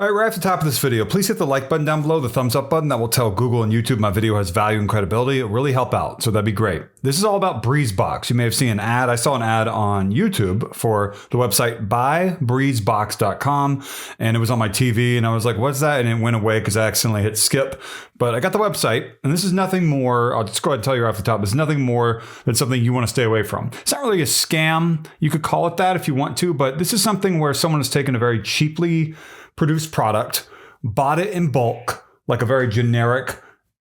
All right, right at the top of this video, please hit the like button down below, the thumbs up button. That will tell Google and YouTube my video has value and credibility. It'll really help out, so that'd be great. This is all about BreezeBox. You may have seen an ad. I saw an ad on YouTube for the website buybreezebox.com, and it was on my TV, and I was like, what's that? And it went away because I accidentally hit skip. But I got the website, and this is nothing more. I'll just go ahead and tell you right off the top. This is nothing more than something you want to stay away from. It's not really a scam. You could call it that if you want to, but this is something where someone has taken a very cheaply produced product, bought it in bulk, like a very generic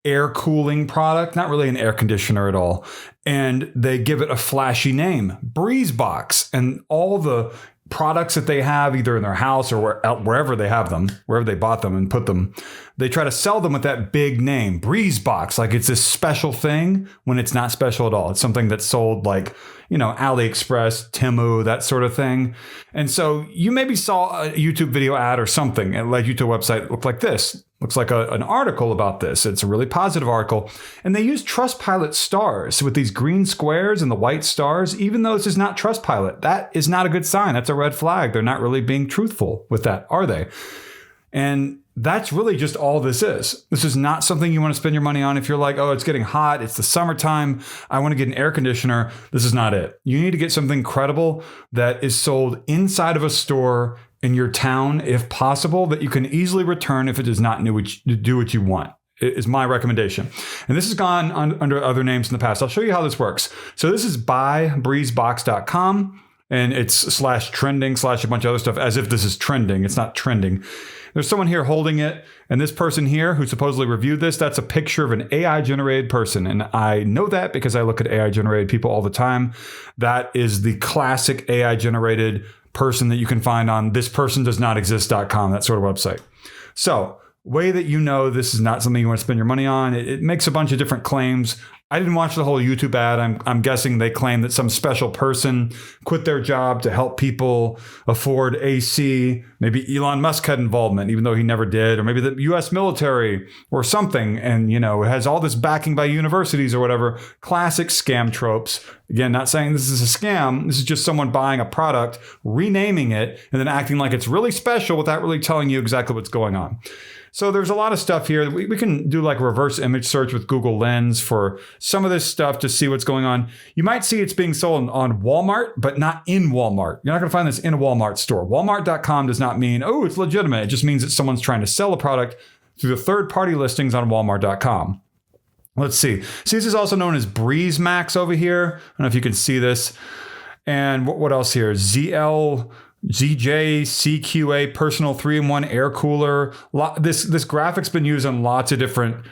air cooling product, not really an air conditioner at all. And they give it a flashy name, BreezeBox, and all the products that they have either in their house or wherever they have them, wherever they bought them and put them, they try to sell them with that big name, BreezeBox, like it's this special thing when it's not special at all. It's something that's sold like, you know, AliExpress, Temu, that sort of thing. And so you maybe saw a YouTube video ad or something and led you to a website that looked like this. Looks like an article about this. It's a really positive article. And they use Trustpilot stars with these green squares and the white stars, even though this is not Trustpilot. That is not a good sign. That's a red flag. They're not really being truthful with that, are they? And that's really just all this is. This is not something you want to spend your money on if you're like, oh, it's getting hot, it's the summertime, I want to get an air conditioner. This is not it. You need to get something credible that is sold inside of a store in your town, if possible, that you can easily return if it does not do what you want. It is my recommendation. And this has gone under other names in the past. I'll show you how this works. So this is buybreezebox.com. And it's /trending/ a bunch of other stuff, as if this is trending. It's not trending. There's someone here holding it. And this person here who supposedly reviewed this, that's a picture of an AI generated person. And I know that because I look at AI generated people all the time. That is the classic AI generated person that you can find on thispersondoesnotexist.com, that sort of website. So way that you know this is not something you want to spend your money on. It makes a bunch of different claims. I didn't watch the whole YouTube ad. I'm guessing they claim that some special person quit their job to help people afford AC. Maybe Elon Musk had involvement, even though he never did, or maybe the US military or something. And, you know, it has all this backing by universities or whatever. Classic scam tropes. Again, not saying this is a scam. This is just someone buying a product, renaming it, and then acting like it's really special without really telling you exactly what's going on. So there's a lot of stuff here. We can do like reverse image search with Google Lens for some of this stuff to see what's going on. You might see it's being sold on Walmart, but not in Walmart. You're not going to find this in a Walmart store. Walmart.com does not mean, oh, it's legitimate. It just means that someone's trying to sell a product through the third-party listings on Walmart.com. Let's see. See, this is also known as BreezeMax over here. I don't know if you can see this. And what else here? ZJCQA personal 3-in-1 air cooler. This graphic's been used on lots of different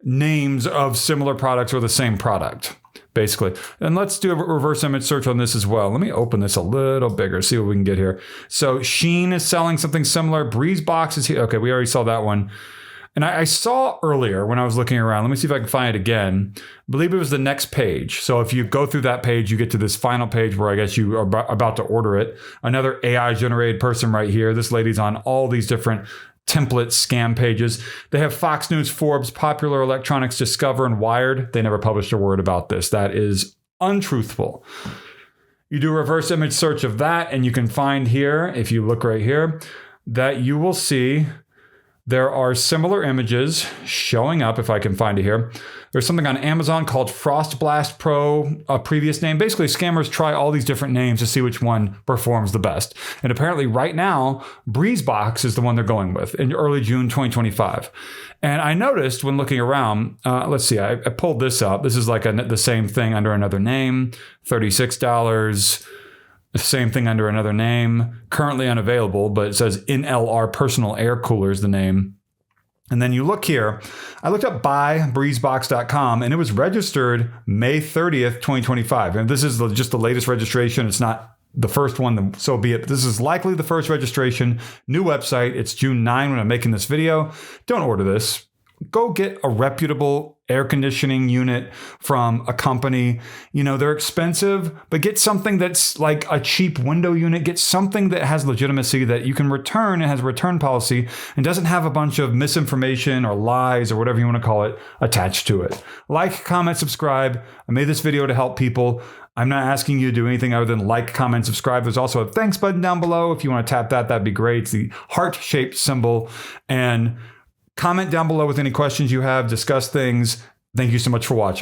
names of similar products or the same product, basically. And let's do a reverse image search on this as well. Let me open this a little bigger, see what we can get here. So Sheen is selling something similar. BreezeBox is here. Okay, we already saw that one. And I saw earlier when I was looking around, let me see if I can find it again. I believe it was the next page. So if you go through that page, you get to this final page where I guess you are about to order it. Another AI generated person right here. This lady's on all these different template scam pages. They have Fox News, Forbes, Popular Electronics, Discover, and Wired. They never published a word about this. That is untruthful. You do a reverse image search of that, and you can find here, if you look right here, that you will see there are similar images showing up, if I can find it here. There's something on Amazon called Frost Blast Pro, a previous name. Basically, scammers try all these different names to see which one performs the best. And apparently right now, BreezeBox is the one they're going with in early June 2025. And I noticed when looking around, let's see, I pulled this up. This is like the same thing under another name, $36. The same thing under another name, currently unavailable, but it says InLR Personal Air Cooler is the name. And then you look here, I looked up buybreezebox.com and it was registered May 30th, 2025. And this is just the latest registration. It's not the first one, so be it. This is likely the first registration. New website. It's June 9 when I'm making this video. Don't order this. Go get a reputable air conditioning unit from a company. You know, they're expensive, but get something that's like a cheap window unit. Get something that has legitimacy that you can return and has a return policy and doesn't have a bunch of misinformation or lies or whatever you want to call it attached to it. Like, comment, subscribe. I made this video to help people. I'm not asking you to do anything other than like, comment, subscribe. There's also a thanks button down below. If you want to tap that, that'd be great. It's the heart-shaped symbol. And comment down below with any questions you have, discuss things. Thank you so much for watching.